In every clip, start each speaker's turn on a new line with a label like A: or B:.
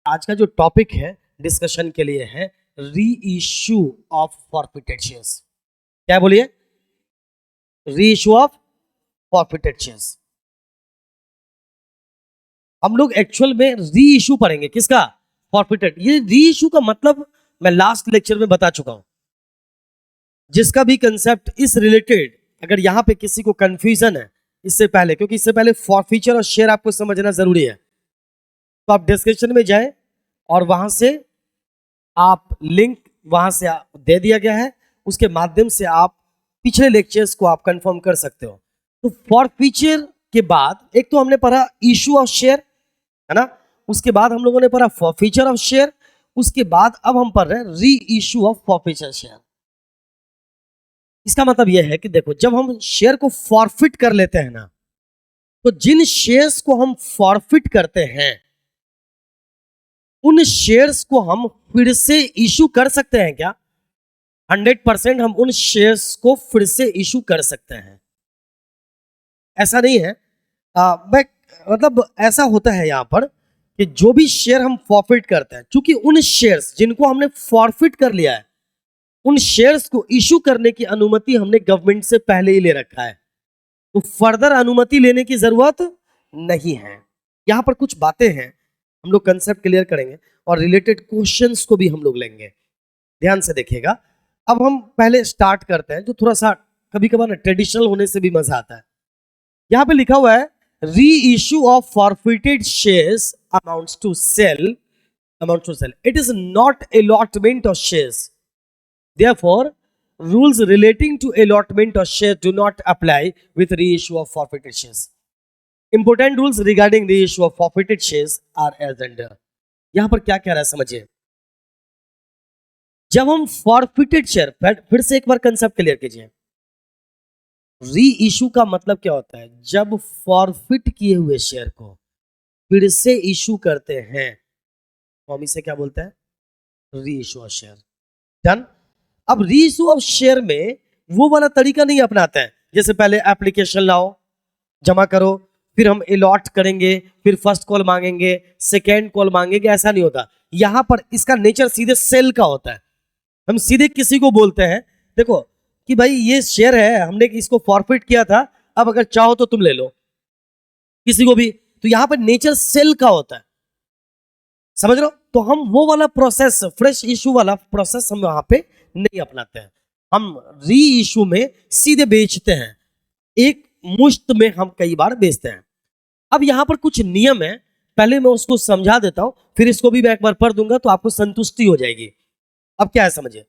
A: आज का जो टॉपिक है डिस्कशन के लिए है री इश्यू ऑफ फॉरफिटेड शेयर्स। क्या बोलिए? री इश्यू ऑफ फॉरफिटेड शेयर्स। हम लोग एक्चुअल में री इश्यू पढ़ेंगे। किसका? फॉरफिटेड। ये री इश्यू का मतलब मैं लास्ट लेक्चर में बता चुका हूं। जिसका भी कंसेप्ट इस रिलेटेड अगर यहां पे किसी को कंफ्यूजन है इससे पहले, क्योंकि इससे पहले फॉरफीचर और शेयर आपको समझना जरूरी है, तो आप डिस्क्रिप्शन में जाएं और वहां से आप लिंक वहां से दे दिया गया है, उसके माध्यम से आप पिछले लेक्चर्स को आप कंफर्म कर सकते हो। तो फॉरफीचर के बाद एक तो हमने पढ़ा इशू ऑफ शेयर, है ना, उसके बाद हम लोगों ने पढ़ा फॉरफीचर ऑफ शेयर, उसके बाद अब हम पढ़ रहे हैं री इशू ऑफ फॉरफीचर शेयर। इसका मतलब यह है कि देखो, जब हम शेयर को फॉरफिट कर लेते हैं ना, तो जिन शेयर्स को हम फॉरफिट करते हैं उन शेयर्स को हम फिर से इशू कर सकते हैं क्या? 100% हम उन शेयर्स को फिर से इशू कर सकते हैं। ऐसा नहीं है, मतलब ऐसा होता है यहां पर कि जो भी शेयर हम फॉरफिट करते हैं, चूंकि उन शेयर्स जिनको हमने फॉरफिट कर लिया है उन शेयर्स को इशू करने की अनुमति हमने गवर्नमेंट से पहले ही ले रखा है, तो फर्दर अनुमति लेने की जरूरत नहीं है। यहां पर कुछ बातें हैं, हम लोग कंसेप्ट क्लियर करेंगे और रिलेटेड क्वेश्चंस को भी हम लोग लेंगे। ध्यान से देखिएगा। अब हम पहले स्टार्ट करते हैं, जो थोड़ा सा कभी कभार ना ट्रेडिशनल होने से भी मजा आता है। यहां पे लिखा हुआ है reissue of forfeited shares amounts to sale, it is not allotment of shares, therefore rules relating to allotment of shares do not apply with reissue of forfeited shares. Important rules regarding reissue of forfeited shares are as under. यहां पर क्या कह रहा है समझिए। जब हम forfeited share, फिर से एक बार कंसेप्ट क्लियर कीजिए। री इशू का मतलब क्या होता है? जब फॉरफिट किए हुए शेयर को फिर से इशू करते हैं तो हम इसे क्या बोलते हैं? री इशू ऑफ शेयर। डन। अब री इशू ऑफ शेयर में वो वाला तरीका नहीं अपनाते हैं जैसे पहले एप्लीकेशन लाओ, जमा करो, फिर हम अलॉट करेंगे, फिर फर्स्ट कॉल मांगेंगे, सेकेंड कॉल मांगेंगे। ऐसा नहीं होता यहां पर। इसका नेचर सीधे सेल का होता है। हम सीधे किसी को बोलते हैं देखो कि भाई ये शेयर है, हमने इसको फॉरफिट किया था, अब अगर चाहो तो तुम ले लो, किसी को भी। तो यहां पर नेचर सेल का होता है, समझ लो। तो हम वो वाला प्रोसेस, फ्रेश इशू वाला प्रोसेस हम वहां पे नहीं अपनाते हैं। हम री इशू में सीधे बेचते हैं, एक मुश्त में हम कई बार बेचते हैं। अब यहां पर कुछ नियम है, पहले मैं उसको समझा देता हूं, फिर इसको भी मैं एक बार पढ़ दूंगा तो आपको संतुष्टि हो जाएगी। अब क्या है समझिए।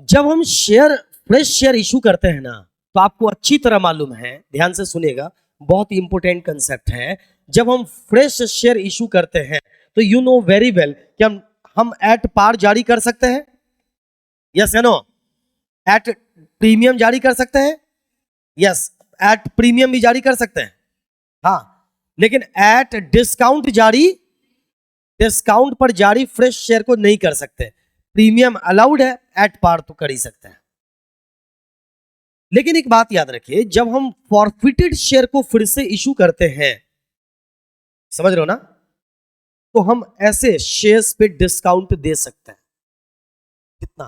A: जब हम शेयर, फ्रेश शेयर इशू करते हैं ना, तो आपको अच्छी तरह मालूम है, ध्यान से सुनिएगा, बहुत ही इंपॉर्टेंट कंसेप्ट है। जब हम फ्रेश शेयर इशू करते हैं तो यू नो वेरी वेल कि हम एट पार जारी कर सकते हैं, यस या नो? एट प्रीमियम जारी कर सकते हैं, यस, एट प्रीमियम भी जारी कर सकते हैं, हाँ। लेकिन एट डिस्काउंट जारी, डिस्काउंट पर जारी फ्रेश शेयर को नहीं कर सकते। प्रीमियम अलाउड है, एट पार तो कर ही सकते हैं। लेकिन एक बात याद रखिए, जब हम फॉरफिटेड शेयर को फिर से इशू करते हैं, समझ रहे हो ना, तो हम ऐसे शेयर्स पे डिस्काउंट दे सकते हैं। कितना?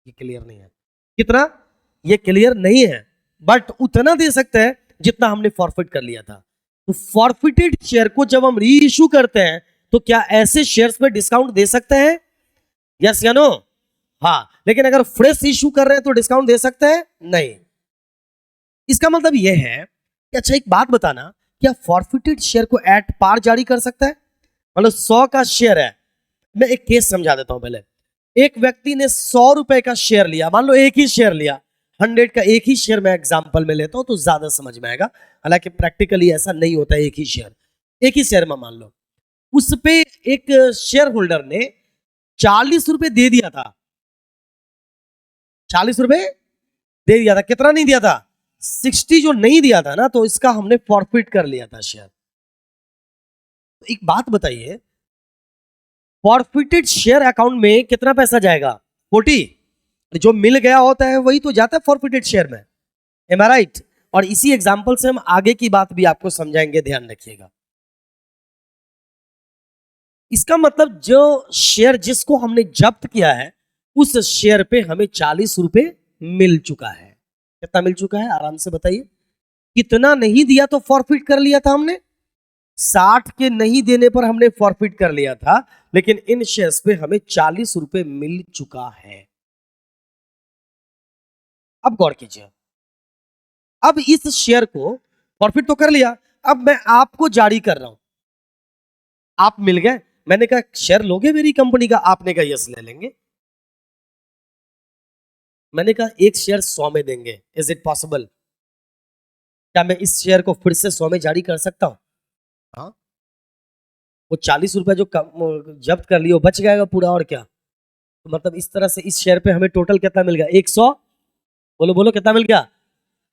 A: ये क्लियर नहीं है। कितना? ये क्लियर नहीं है, बट उतना दे सकते हैं जितना हमने फॉरफिट कर लिया था। तो फॉरफिटेड शेयर को जब हम री इशू करते हैं तो क्या ऐसे शेयर्स पे डिस्काउंट दे सकते हैं, यस या नो? हाँ। लेकिन अगर फ्रेश इशू कर रहे हैं तो डिस्काउंट दे सकते हैं? नहीं। इसका मतलब यह है कि अच्छा एक बात बताना, क्या फॉरफिटेड शेयर को एट पार जारी कर सकता है? मतलब 100 का शेयर है, मैं एक केस समझा देता हूं पहले। एक व्यक्ति ने 100 रुपए का शेयर लिया, मान लो एक ही शेयर लिया, 100 का एक ही शेयर मैं एग्जांपल में लेता हूं तो ज्यादा समझ में आएगा, हालांकि प्रैक्टिकली ऐसा नहीं होता है। एक ही शेयर में मान लो उस पे एक शेयर होल्डर ने 40 रुपए दे दिया था, 40 रुपए दे दिया था। कितना नहीं दिया था? 60 जो नहीं दिया था ना, तो इसका हमने फॉरफिट कर लिया था शेयर। तो एक बात बताइए, फॉरफिटेड शेयर अकाउंट में कितना पैसा जाएगा? 40। जो मिल गया होता है वही तो जाता है फॉरफिटेड शेयर में, एम आई राइट? और इसी एग्जांपल से हम आगे की बात भी आपको समझाएंगे, ध्यान रखिएगा। इसका मतलब जो शेयर जिसको हमने जब्त किया है उस शेयर पे हमें 40 रुपए मिल चुका है। कितना मिल चुका है आराम से बताइए। कितना नहीं दिया तो फॉरफिट कर लिया था हमने, 60 के नहीं देने पर हमने फॉरफिट कर लिया था, लेकिन इन शेयर्स पे हमें 40 रुपए मिल चुका है। अब गौर कीजिए, अब इस शेयर को फॉरफिट तो कर लिया, अब मैं आपको जारी कर रहा हूं, आप मिल गए, मैंने कहा शेयर लोगे मेरी कंपनी का, आपने कहा यस ले लेंगे। मैंने कहा एक शेयर 100 में देंगे, इज इट पॉसिबल? क्या मैं इस शेयर को फिर से 100 में जारी कर सकता हूं? हाँ, वो 40 रुपए जो जब्त कर लिया बच जाएगा पूरा, और क्या। तो मतलब इस तरह से इस शेयर पे हमें टोटल कितना मिल गया? 100, बोलो बोलो कितना मिल गया?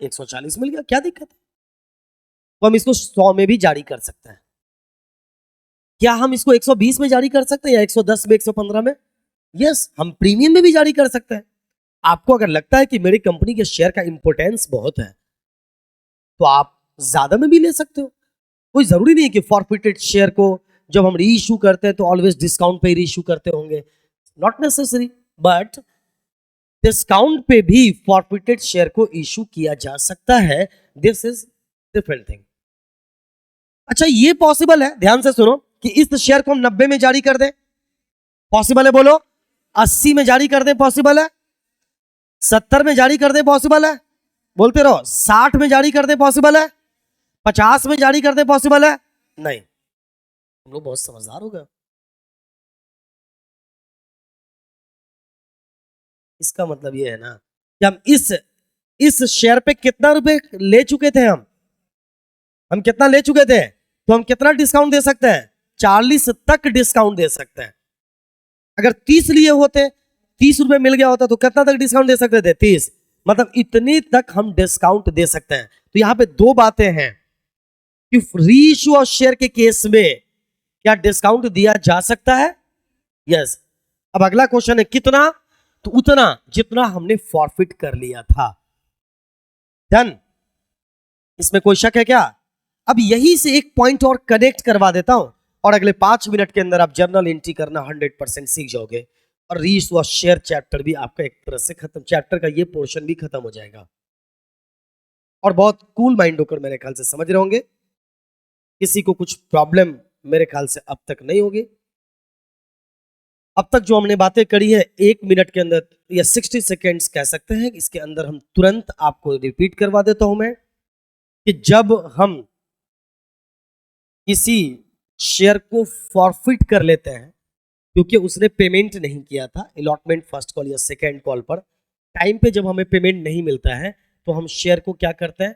A: 140 मिल गया, क्या दिक्कत है? तो हम इसको 100 में भी जारी कर सकते हैं। क्या हम इसको 120 में जारी कर सकते हैं, या 110 में, 115 में? यस, हम प्रीमियम में भी जारी कर सकते हैं। आपको अगर लगता है कि मेरी कंपनी के शेयर का इंपोर्टेंस बहुत है तो आप ज्यादा में भी ले सकते हो। कोई जरूरी नहीं है कि फॉरफिटेड शेयर को जब हम री इशू करते हैं तो ऑलवेज डिस्काउंट पे री इशू करते होंगे, नॉट नेसेसरी। बट डिस्काउंट पे भी फॉरफिटेड शेयर को इशू किया जा सकता है, दिस इज डिफरेंट थिंग। अच्छा, ये पॉसिबल है, ध्यान से सुनो, कि इस शेयर को हम 90 में जारी कर दें, पॉसिबल है? बोलो। 80 में जारी कर दें, पॉसिबल है? 70 में जारी कर दें, पॉसिबल है? बोलते रहो। 60 में जारी कर दें, पॉसिबल है? 50 में जारी कर दें, पॉसिबल है? नहीं। हम लोग बहुत समझदार हो गए। इसका मतलब ये है ना कि हम इस शेयर पे कितना रुपए ले चुके थे, हम कितना ले चुके थे, तो हम कितना डिस्काउंट दे सकते हैं? 40 तक डिस्काउंट दे सकते हैं। अगर 30 लिए होते, 30 रुपए मिल गया होता तो कितना तक डिस्काउंट दे सकते थे? 30। मतलब इतनी तक हम डिस्काउंट दे सकते हैं। तो यहां पे दो बातें हैं कि री इशू ऑफ शेयर के केस में क्या डिस्काउंट दिया जा सकता है? यस। अब अगला क्वेश्चन है कितना? तो उतना जितना हमने फॉरफिट कर लिया था। डन। इसमें कोई शक है क्या? अब यही से एक पॉइंट और कनेक्ट करवा देता हूं, और अगले 5 मिनट के अंदर आप जर्नल एंट्री करना 100% सीख जाओगे, और री इशू ऑफ शेयर चैप्टर भी आपका एक तरह से खत्म, चैप्टर का ये पोर्शन भी खत्म हो जाएगा। और बहुत कूल माइंड होकर मेरे ख्याल से समझ रहे होंगे, किसी को कुछ प्रॉब्लम मेरे ख्याल से अब तक नहीं होगी। अब तक जो हमने बातें करी है 1 मिनट के अंदर या 60 सेकेंड्स कह सकते हैं, इसके अंदर हम तुरंत आपको रिपीट करवा देता हूं मैं, कि जब हम किसी शेयर को फॉरफिट कर लेते हैं क्योंकि उसने पेमेंट नहीं किया था, अलॉटमेंट फर्स्ट कॉल या सेकेंड कॉल पर टाइम पे जब हमें पेमेंट नहीं मिलता है तो हम शेयर को क्या करते हैं?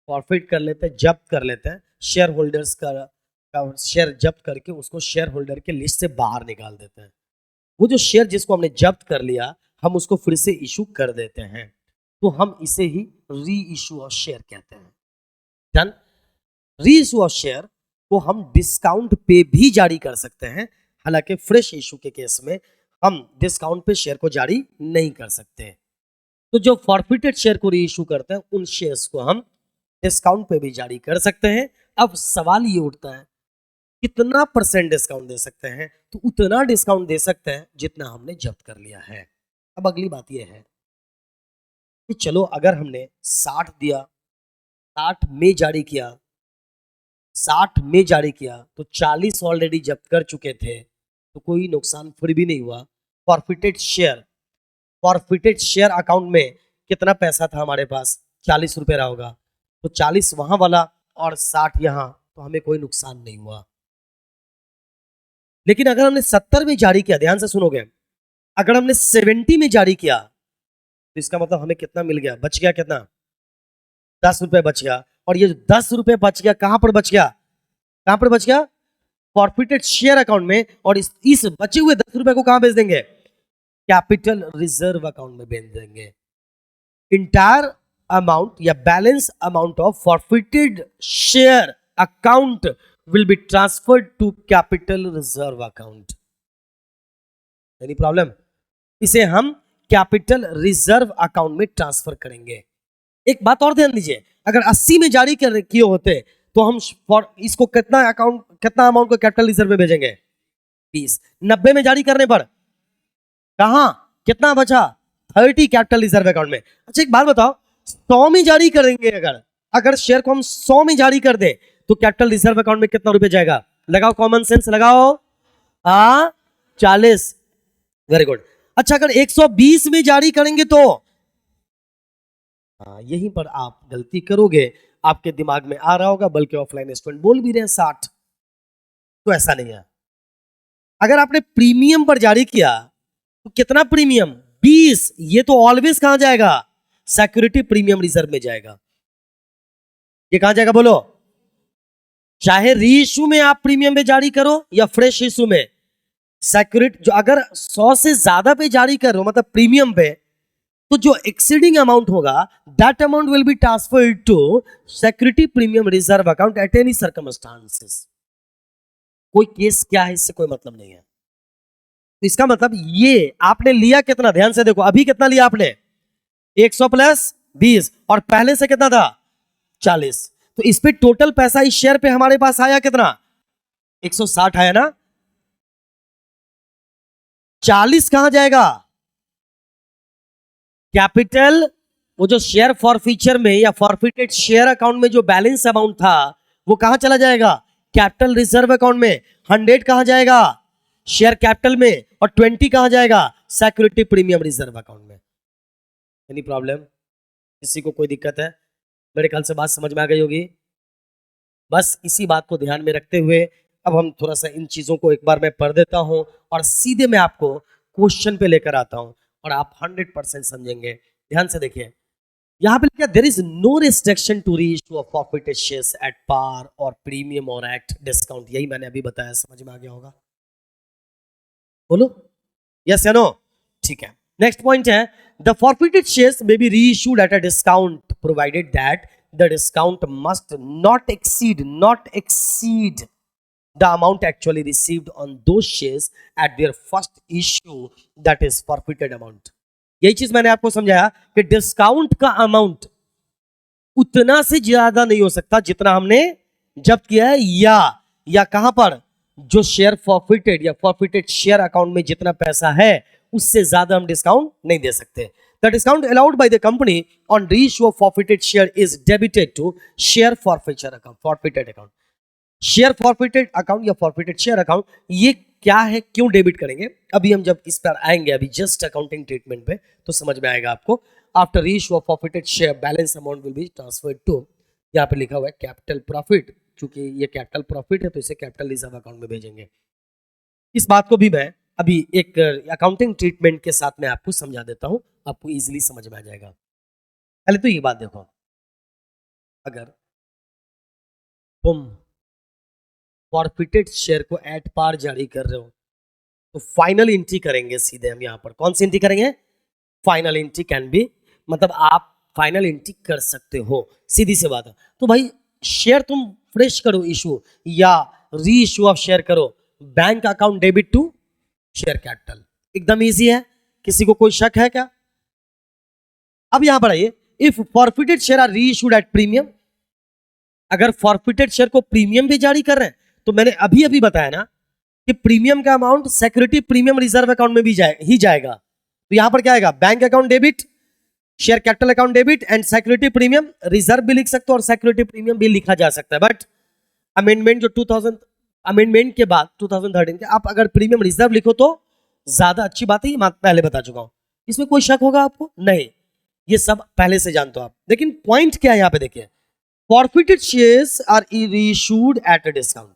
A: फॉरफिट कर लेते हैं, जब्त कर लेते हैं। शेयर होल्डर्स का शेयर जब्त करके उसको शेयर होल्डर के लिस्ट से बाहर निकाल देते हैं। वो जो शेयर जिसको हमने जब्त कर लिया हम उसको फिर से इशू कर देते हैं, तो हम इसे ही री इशू ऑफ शेयर कहते हैं। डन। री इशू ऑफ शेयर को हम डिस्काउंट पे भी जारी कर सकते हैं, हालांकि फ्रेश इशू के केस में हम डिस्काउंट पे शेयर को जारी नहीं कर सकते। तो जो फॉरफिटेड शेयर को री इशू करते हैं उन शेयर्स को हम डिस्काउंट पे भी जारी कर सकते हैं। अब सवाल ये उठता है कितना % डिस्काउंट दे सकते हैं? तो उतना डिस्काउंट दे सकते हैं जितना हमने जब्त कर लिया है। अब अगली बात यह है कि चलो अगर हमने 60 दिया, 60 में जारी किया, 60 में जारी किया तो 40 ऑलरेडी जब्त कर चुके थे, तो कोई नुकसान फिर भी नहीं हुआ। फॉरफिटेड शेयर अकाउंट में कितना पैसा था हमारे पास? 40 रुपए रहा होगा, तो 40 वहां वाला और 60 यहां, तो हमें कोई नुकसान नहीं हुआ। लेकिन अगर हमने 70 में जारी किया, ध्यान से सुनोगे, अगर हमने 70 में जारी किया तो इसका मतलब हमें कितना मिल गया? बच गया कितना? 10 रुपए बच गया। और ये 10 रुपए बच गया कहां पर बच गया? कहां पर बच गया? फॉरफिटेड शेयर अकाउंट में। और इस बचे हुए 10 रुपए को कहां भेज देंगे? कैपिटल रिजर्व अकाउंट में भेज देंगे। इंटायर अमाउंट या balance amount of forfeited share account will be transferred to capital reserve account. Any problem? इसे हम कैपिटल रिजर्व अकाउंट में ट्रांसफर करेंगे। एक बात और ध्यान दीजिए, अगर 80 में जारी किए होते तो हम इसको कितना अमाउंट को कैपिटल रिजर्व में भेजेंगे? 20, 90 में जारी करने पर कहां कितना बचा? 30 कैपिटल रिजर्व अकाउंट में। अच्छा एक बात बताओ, 100 में जारी करेंगे, अगर शेयर को हम 100 में जारी कर दें तो कैपिटल रिजर्व अकाउंट में कितना रुपए जाएगा? लगाओ कॉमन सेंस लगाओ। 40। Very good. अच्छा अगर 120 में जारी करेंगे तो यहीं पर आप गलती करोगे, आपके दिमाग में आ रहा होगा, बल्कि ऑफलाइन स्टूडेंट बोल भी रहे हैं 60। तो ऐसा नहीं है। अगर आपने प्रीमियम पर जारी किया तो कितना प्रीमियम? 20। ये तो ऑलवेज कहां जाएगा? सिक्योरिटी प्रीमियम रिजर्व में जाएगा। ये कहां जाएगा बोलो? चाहे री इशू में आप प्रीमियम पे जारी करो या फ्रेश इशू में, सिक्योरिटी जो अगर 100 से ज्यादा पे जारी करो मतलब प्रीमियम पे, तो जो एक्सीडिंग अमाउंट होगा that amount will be transferred to security premium reserve account at any circumstances. कोई केस क्या है इससे कोई मतलब नहीं है। तो इसका मतलब ये आपने लिया कितना, ध्यान से देखो, अभी कितना लिया आपने? 100 प्लस 20 और पहले से कितना था? 40। तो इस पे टोटल पैसा इस शेयर पे हमारे पास आया कितना? 160 आया ना। 40 कहां जाएगा? कैपिटल, वो जो शेयर फॉरफीचर में या फॉरफिटेड शेयर अकाउंट में जो बैलेंस अमाउंट था वो कहां चला जाएगा? कैपिटल रिजर्व अकाउंट में। 100 कहां जाएगा? शेयर कैपिटल में। और 20 कहां जाएगा? सिक्योरिटी प्रीमियम रिजर्व अकाउंट में। Any problem? किसी को कोई दिक्कत है? मेरे ख्याल से बात समझ में आ गई होगी। बस इसी बात को ध्यान में रखते हुए अब हम थोड़ा सा इन चीजों को एक बार मैं पढ़ देता हूं और सीधे मैं आपको क्वेश्चन पे लेकर आता हूं और आप 100% समझेंगे। ध्यान से देखिए, यहां पे लिखा there is no restriction to reissue of forfeited shares at par और प्रीमियम और एट डिस्काउंट। यही मैंने अभी बताया, समझ में आ गया होगा? बोलो यस या नो। ठीक है, नेक्स्ट पॉइंट है the forfeited shares may be reissued at a discount provided that the discount must not exceed the amount actually received on those shares at their first issue, that is forfeited amount। यही चीज मैंने आपको समझाया कि discount का amount उतना से ज्यादा नहीं हो सकता जितना हमने जब्त किया है, या कहां पर जो शेयर फॉरफिटेड या फॉरफिटेड शेयर अकाउंट में जितना पैसा है उससे ज्यादा हम डिस्काउंट नहीं दे सकते। The discount allowed by the company on reissue of forfeited share is debited to share forfeiture account, forfeited account। Share forfeited account या फॉरफिटेड शेयर अकाउंट, ये क्या है, क्यों डेबिट करेंगे, अभी हम जब इस पर आएंगे, अभी जस्ट अकाउंटिंग ट्रीटमेंट पे तो समझ में आएगा आपको। After reissue of forfeited share balance amount will be transferred to, यहाँ पे लिखा हुआ है कैपिटल प्रॉफिट, क्योंकि ये कैपिटल प्रॉफिट है तो इसे कैपिटल रिजर्व अकाउंट में भेजेंगे। इस बात को भी मैं अभी एक अकाउंटिंग ट्रीटमेंट के साथ में आपको समझा देता हूं, आपको इजीली समझ में आ जाएगा। पहले तो ये बात देखो, अगर तुम फॉरफिटेड शेयर को एट पार जारी कर रहे हो तो फाइनल एंट्री करेंगे सीधे हम। यहां पर कौन सी एंट्री करेंगे? फाइनल एंट्री कैन बी, मतलब आप फाइनल एंट्री कर सकते हो, सीधी सी बात है। तो भाई शेयर तुम फ्रेश करो इशू या री इशू ऑफ शेयर करो, bank account debit to share capital, एकदम इजी है। किसी को कोई शक है क्या? अब यहां पर आइए, इफ फॉरफिटेड शेयर आर री इशूड एट प्रीमियम, अगर फॉरफिटेड शेयर को प्रीमियम भी जारी कर रहे हैं तो मैंने अभी अभी बताया ना कि प्रीमियम का amount security premium reserve account में भी जाएगा। तो यहां पर क्या आएगा? Bank account debit, share capital account debit and security premium reserve भी लिख सकते हो और सिक्योरिटी प्रीमियम भी लिखा जा सकता है। बट अमेंडमेंट जो 2000 अमेंडमेंट के बाद 2013 के, आप अगर प्रीमियम रिजर्व लिखो तो ज्यादा अच्छी बात है, ये पहले बता चुका हूं, इसमें कोई शक होगा आपको? नहीं, ये सब पहले से जानते हो आप। लेकिन पॉइंट क्या है यहां पे देखिए, forfeited shares are reissued at a discount.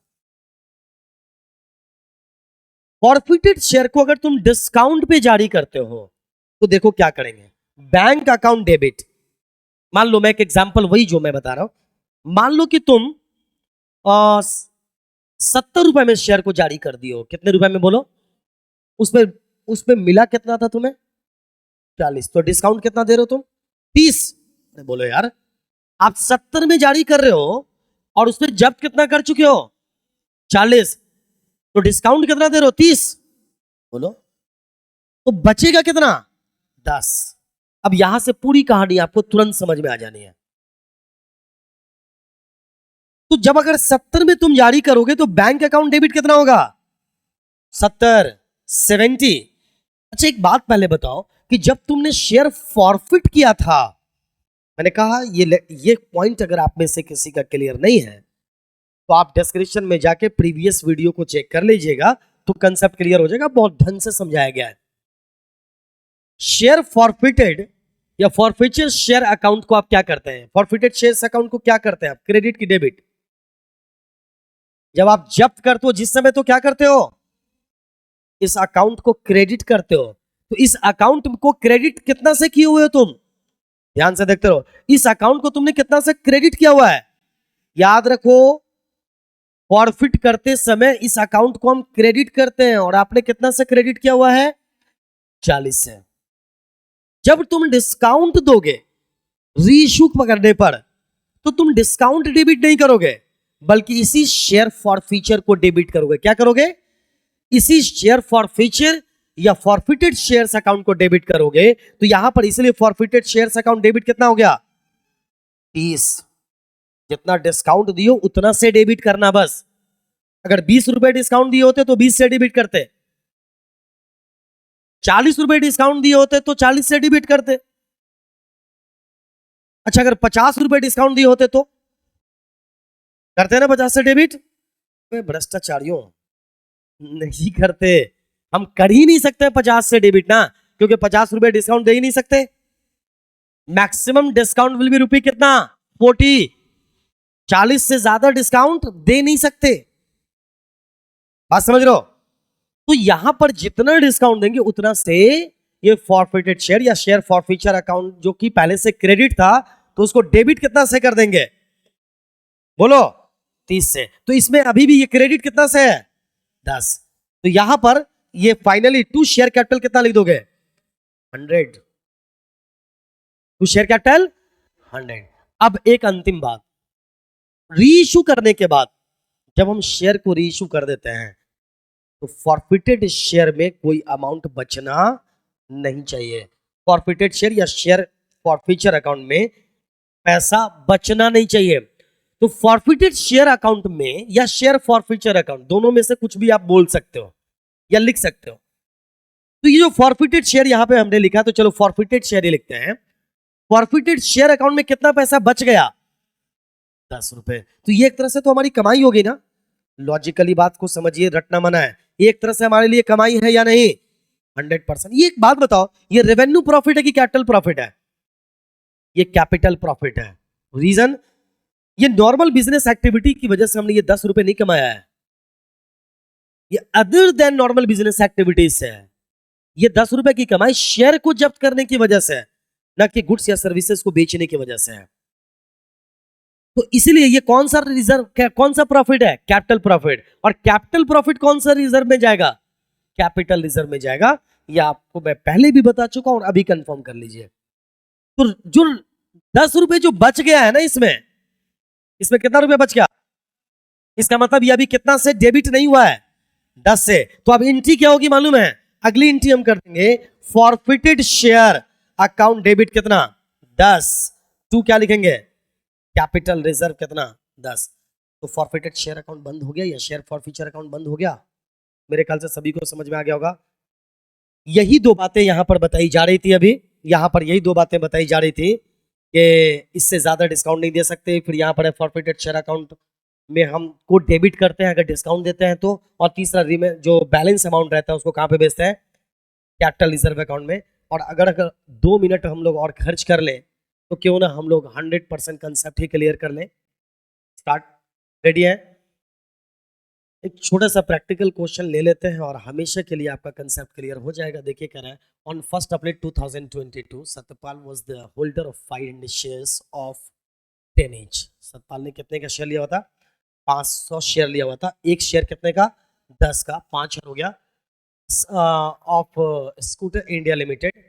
A: Forfeited share को अगर तुम डिस्काउंट पे जारी करते हो तो देखो क्या करेंगे, बैंक अकाउंट डेबिट। मान लो, मैं एक एग्जांपल वही जो मैं बता रहा हूं, मान लो कि तुम 70 रुपए में शेयर को जारी कर दियो। कितने रुपए में बोलो? उसमें मिला कितना था तुम्हें? 40। तो डिस्काउंट कितना दे रहे हो तुम? 30। बोलो यार, आप 70 में जारी कर रहे हो और उसमें जब्त कितना कर चुके हो? 40। तो डिस्काउंट कितना दे रहे हो? 30। बोलो, तो बचेगा कितना? 10। अब यहां से पूरी कहानी आपको तुरंत समझ में आ जानी है। तो जब अगर 70 में तुम जारी करोगे तो बैंक अकाउंट डेबिट कितना होगा? 70, 70। अच्छा एक बात पहले बताओ कि जब तुमने शेयर फॉरफिट किया था, मैंने कहा ये पॉइंट अगर आप में से किसी का क्लियर नहीं है तो आप डिस्क्रिप्शन में जाके प्रीवियस वीडियो को चेक कर लीजिएगा, तो कंसेप्ट क्लियर हो जाएगा। बहुत ढंग से समझाया गया है। शेयर फॉरफिटेड या फॉरफिचर शेयर अकाउंट को आप क्या करते हैं? फॉरफिटेड शेयर अकाउंट को क्या करते हैं आप? क्रेडिट की डेबिट? जब आप जब्त करते हो जिस समय, तो क्या करते हो? इस अकाउंट को क्रेडिट करते हो। तो इस अकाउंट को क्रेडिट कितना से किए हुए हो तुम? ध्यान से देखते रहो। इस अकाउंट को तुमने कितना से क्रेडिट किया हुआ है? याद रखो, फॉरफिट करते समय इस अकाउंट को हम क्रेडिट करते हैं, और आपने कितना से क्रेडिट किया हुआ है? 40 से। जब तुम डिस्काउंट दोगे रीइश्यू पकड़ने पर, तो तुम डिस्काउंट डेबिट नहीं करोगे, बल्कि इसी शेयर फॉरफीचर को डेबिट करोगे। क्या करोगे? इसी शेयर फॉरफीचर या फॉरफिटेड शेयर्स अकाउंट को डेबिट करोगे। तो यहां पर इसलिए फॉरफिटेड शेयर्स अकाउंट डेबिट कितना हो गया? 30। जितना डिस्काउंट दियो उतना से डेबिट करना बस। अगर 20 रुपए डिस्काउंट दिए होते तो 20 से डेबिट करते, 40 रुपए डिस्काउंट दिए होते तो 40 से डेबिट करते। अच्छा अगर 50 रुपए डिस्काउंट दिए होते तो करते ना 50 से डेबिट? भ्रष्टाचारियों, नहीं करते। हम कर ही नहीं सकते 50 से डेबिट ना, क्योंकि 50 रुपए डिस्काउंट दे ही नहीं सकते। मैक्सिमम डिस्काउंट विल बी रुपी कितना? 40। 40 से ज्यादा डिस्काउंट दे नहीं सकते। बात समझ रहे हो? तो यहां पर जितना डिस्काउंट देंगे उतना से ये फॉरफिटेड शेयर या शेयर फॉरफीचर अकाउंट जो कि पहले से क्रेडिट था, तो उसको डेबिट कितना से कर देंगे? बोलो 30 से। तो इसमें अभी भी ये क्रेडिट कितना से है? 10। तो यहां पर ये फाइनली टू शेयर कैपिटल कितना लिख दोगे? 100। To share capital 100। अब एक अंतिम बात, रीइश्यू करने के बाद जब हम शेयर को रीइश्यू कर देते हैं तो फॉरफिटेड शेयर में कोई अमाउंट बचना नहीं चाहिए। फॉरफिटेड शेयर या शेयर फॉरफीचर अकाउंट में पैसा बचना नहीं चाहिए। तो फॉरफिटेड शेयर अकाउंट में या शेयर फॉरफीचर अकाउंट, दोनों में से कुछ भी आप बोल सकते हो या लिख सकते हो। तो ये जो फॉरफिटेड शेयर यहां पे हमने लिखा, तो चलो फॉरफिटेड शेयर ही लिखते हैं। फॉरफिटेड शेयर अकाउंट में कितना पैसा बच गया? 10 रुपए। तो ये एक तरह से तो हमारी कमाई होगी ना। लॉजिकली बात को समझिए, रटना मना है। एक तरह से हमारे लिए कमाई है या नहीं? 100%। ये एक बात बताओ, ये रेवेन्यू प्रॉफिट है कि कैपिटल प्रॉफिट है? ये कैपिटल प्रॉफिट है। रीजन, ये नॉर्मल बिजनेस एक्टिविटी की वजह से हमने ये 10 रुपए नहीं कमाया है। ये other than normal business activities से है। ये 10 रुपए की कमाई शेयर को जब्त करने की वजह से है, ना कि गुड्स या सर्विसेज को बेचने की वजह से है। तो इसलिए ये कौन सा रिजर्व, कौन सा प्रॉफिट है? Capital profit. और कैपिटल प्रॉफिट कौन सा रिजर्व में जाएगा? कैपिटल रिजर्व में जाएगा। ये आपको मैं पहले भी बता चुका हूं और अभी कंफर्म कर लीजिए। तो जो 10 रुपए जो बच गया है ना, इसमें कितना रुपए बच गया? इसका मतलब ये अभी कितना से डेबिट नहीं हुआ है? 10 से। तो अब एंट्री क्या होगी मालूम है? अगली एंट्री हम कर देंगे फॉरफिटेड शेयर अकाउंट डेबिट कितना? 10। टू क्या लिखेंगे? कैपिटल रिजर्व कितना? 10। तो फॉरफिटेड शेयर अकाउंट बंद हो गया या शेयर फॉरफीचर अकाउंट बंद हो गया? मेरे ख्याल से सभी को समझ में आ गया होगा। यही दो बातें यहां पर बताई जा रही थी। अभी यहां पर यही दो बातें बताई जा रही थी कि इससे ज्यादा डिस्काउंट नहीं दे सकते। फिर यहां पर फॉरफिटेड शेयर अकाउंट में हमको डेबिट करते हैं अगर डिस्काउंट देते हैं तो। और तीसरा जो बैलेंस अमाउंट रहता है उसको कहां पे बेचते हैं? कैपिटल रिजर्व अकाउंट में। और अगर 2 मिनट हम लोग और खर्च कर लें तो क्यों ना हम लोग 100% कंसेप्ट ही क्लियर कर लें। स्टार्ट, रेडी है? एक छोटा सा प्रैक्टिकल क्वेश्चन ले लेते हैं और हमेशा के लिए आपका कंसेप्ट क्लियर हो जाएगा। देखिए कह रहा है, on 1 April 2022 Satyapal was the holder of 500 shares of 10 each। Satyapal ने कितने का शेयर लिया हुआ था? 500 शेयर लिया हुआ था। एक शेयर कितने का? 10 का। 5 शेयर हो गया of scooter India limited.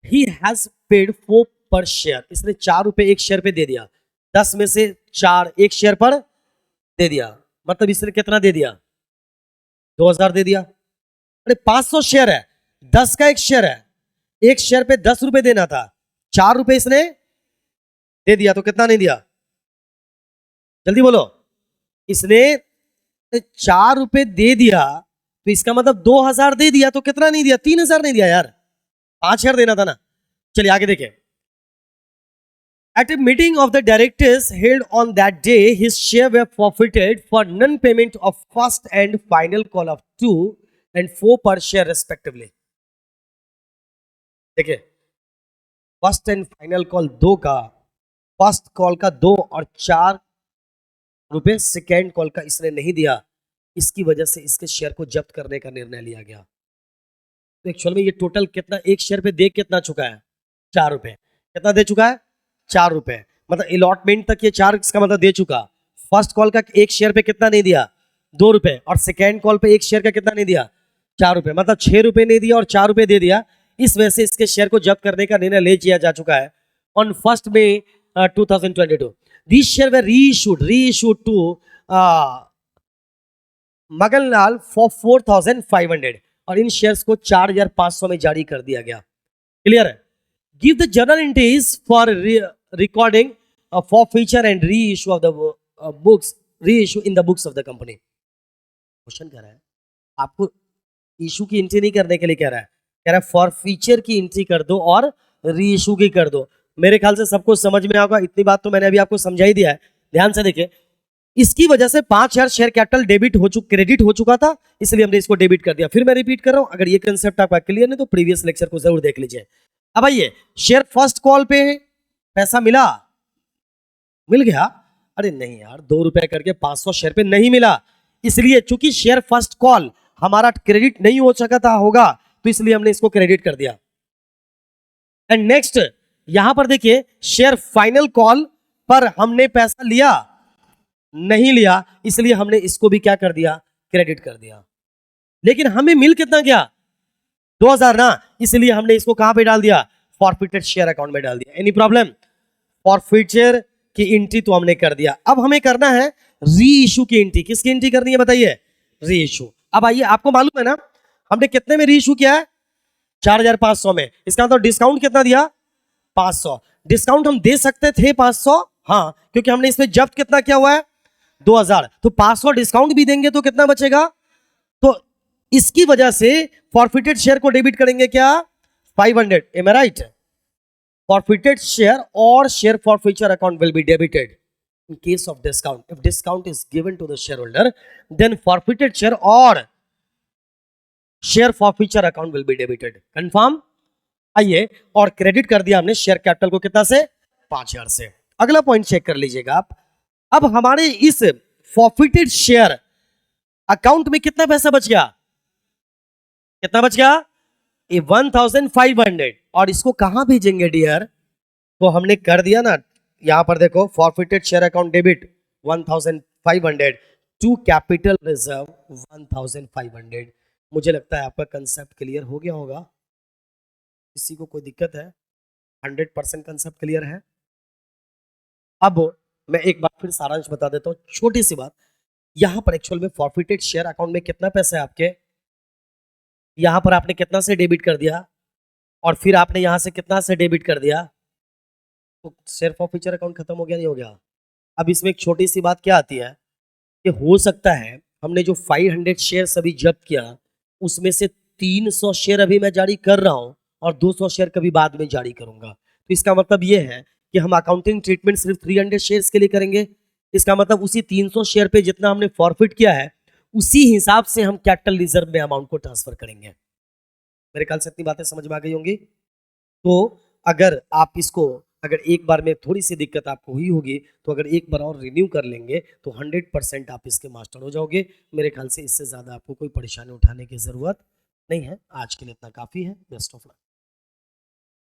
A: He has paid 4 पर शेयर। इसने 4 रुपए एक शेयर पे दे दिया। 10 में से 4 एक शेयर पर दे दिया, मतलब इसने कितना दे दिया? 2000 दे दिया। अरे 500 शेयर है, 10 का एक शेयर है, एक शेयर पे 10 रुपए देना था, 4 रुपए इसने दे दिया, तो कितना नहीं दिया? जल्दी बोलो। इसने 4 रुपए दे दिया तो इसका मतलब 2000 दे दिया तो कितना नहीं दिया, 3000 नहीं दिया यार, 5000 देना था ना। चलिए आगे देखें। At a meeting of the directors held on that day, his share were forfeited for non-payment of first and final call of 2 and 4 per share respectively. देखिए, फर्स्ट एंड फाइनल कॉल 2 का, फर्स्ट कॉल का 2 और 4 रुपए, second call का इसने नहीं दिया, इसकी वजह से इसके शेयर को जब्त करने का निर्णय लिया गया। तो एक्चुअल में ये टोटल कितना, एक शेयर पे दे कितना चुका है, 4 रुपए। कितना दे चुका है, 4 रुपए, मतलब अलॉटमेंट तक ये 4 का मतलब दे चुका। फर्स्ट कॉल का एक शेयर पे कितना नहीं दिया, 2 रुपए, और सेकेंड कॉल पे एक शेयर का कितना नहीं दिया, 4 रुपए, मतलब 6 रुपए नहीं दिया और 4 रुपए दे दिया। इस वजह से इसके शेयर को जब्त करने का निर्णय ले लिया जा चुका है। On 1 May 2022 this share were reissued to Maganlal for 4500 और इन शेयर्स को 4500 में जारी कर दिया गया। क्लियर है। Give the journal entries for recording for feature and reissue of the books, reissue in the books of the company. Question कह रहा है आपको इशू की एंट्री नहीं करने के लिए, कह रहा है फॉर फीचर की एंट्री कर दो और रीइश्यू की कर दो। मेरे ख्याल से सबको समझ में आएगा, इतनी बात तो मैंने अभी आपको समझा ही दिया है। ध्यान से देखिए, इसकी वजह से 5000 शेयर कैपिटल क्रेडिट हो चुका था, इसलिए हमने इसको डेबिट कर दिया। फिर मैं रिपीट कर रहा हूं, अगर ये कंसेप्ट आपका क्लियर नहीं तो प्रीवियस लेक्चर को जरूर देख लीजिए। अब आइए, शेयर फर्स्ट कॉल पे पैसा मिल गया, अरे नहीं यार 2 रुपए करके 500 शेयर पे नहीं मिला, इसलिए चूंकि शेयर फर्स्ट कॉल हमारा क्रेडिट नहीं हो सका था होगा, तो इसलिए हमने इसको क्रेडिट कर दिया। एंड नेक्स्ट यहां पर देखिए, शेयर फाइनल कॉल पर हमने पैसा लिया नहीं लिया, इसलिए हमने इसको भी क्या कर दिया, क्रेडिट कर दिया। लेकिन हमें मिल कितना गया, 2000 ना, इसलिए हमने इसको कहां पे डाल दिया, फॉरफिटेड शेयर अकाउंट में डाल दिया। एनी प्रॉब्लम, फॉरफिटेड की एंट्री तो हमने कर दिया। अब हमें करना है री इशू की एंट्री। किसकी एंट्री करनी है बताइए, री इशू। अब आइए, आपको मालूम है ना हमने कितने में री इशू किया है, 4500 में। इसका मतलब डिस्काउंट कितना दिया, 500। डिस्काउंट हम दे सकते थे 500, हाँ, क्योंकि हमने इसमें जब्त कितना किया हुआ है, 2000, तो 500 डिस्काउंट भी देंगे तो कितना बचेगा, तो इसकी वजह से फॉरफिटेड शेयर को डेबिट करेंगे क्या, 500। एम आई राइट। फॉरफिटेड शेयर और share forfeiture account will be debited in case of discount. If discount is given to the shareholder, then forfeited share or share forfeiture account will be debited. Confirm? आइए, और credit कर दिया हमने share capital को कितना से, 5000 से। अगला पॉइंट चेक कर लीजिएगा आप। अब हमारे इस फॉरफिटेड शेयर अकाउंट में कितना पैसा बच गया, कितना बच गया, 1500, और इसको कहां भेजेंगे डियर, तो हमने कर दिया ना, यहां पर देखो, forfeited share account debit 1500 to capital reserve 1500। मुझे लगता है आपका कंसेप्ट क्लियर हो गया होगा। किसी को कोई दिक्कत है, 100% कंसेप्ट क्लियर है। अब मैं एक बार फिर सारांश बता देता हूं, छोटी सी बात। यहां पर एक्चुअल में फॉरफिटेड शेयर अकाउंट में कितना पैसा है आपके, यहां पर आपने कितना से डेबिट कर दिया, और फिर आपने यहां से कितना से डेबिट कर दिया, तो शेयर फॉरफीचर अकाउंट खत्म हो गया, नहीं हो गया। अब इसमें एक छोटी सी बात क्या आती है कि हो सकता है हमने जो 500 शेयर अभी जब्त किया, उसमें से 300 शेयर अभी मैं जारी कर रहा हूं और 200 शेयर कभी बाद में जारी करूंगा। तो इसका मतलब यह है कि हम अकाउंटिंग ट्रीटमेंट सिर्फ 300 शेयर्स के लिए करेंगे। इसका मतलब उसी 300 शेयर पे जितना हमने फॉरफिट किया है, उसी हिसाब से हम कैपिटल रिजर्व में अमाउंट को ट्रांसफर करेंगे। मेरे ख्याल से इतनी बातें समझ में आ गई होंगी। तो अगर आप इसको, अगर एक बार में थोड़ी सी दिक्कत आपको हुई होगी, तो अगर एक बार और रिन्यू कर लेंगे तो 100% आप इसके मास्टर हो जाओगे। मेरे ख्याल से इससे ज़्यादा आपको कोई परेशानी उठाने की ज़रूरत नहीं है। आज के लिए इतना काफ़ी है। Best of luck.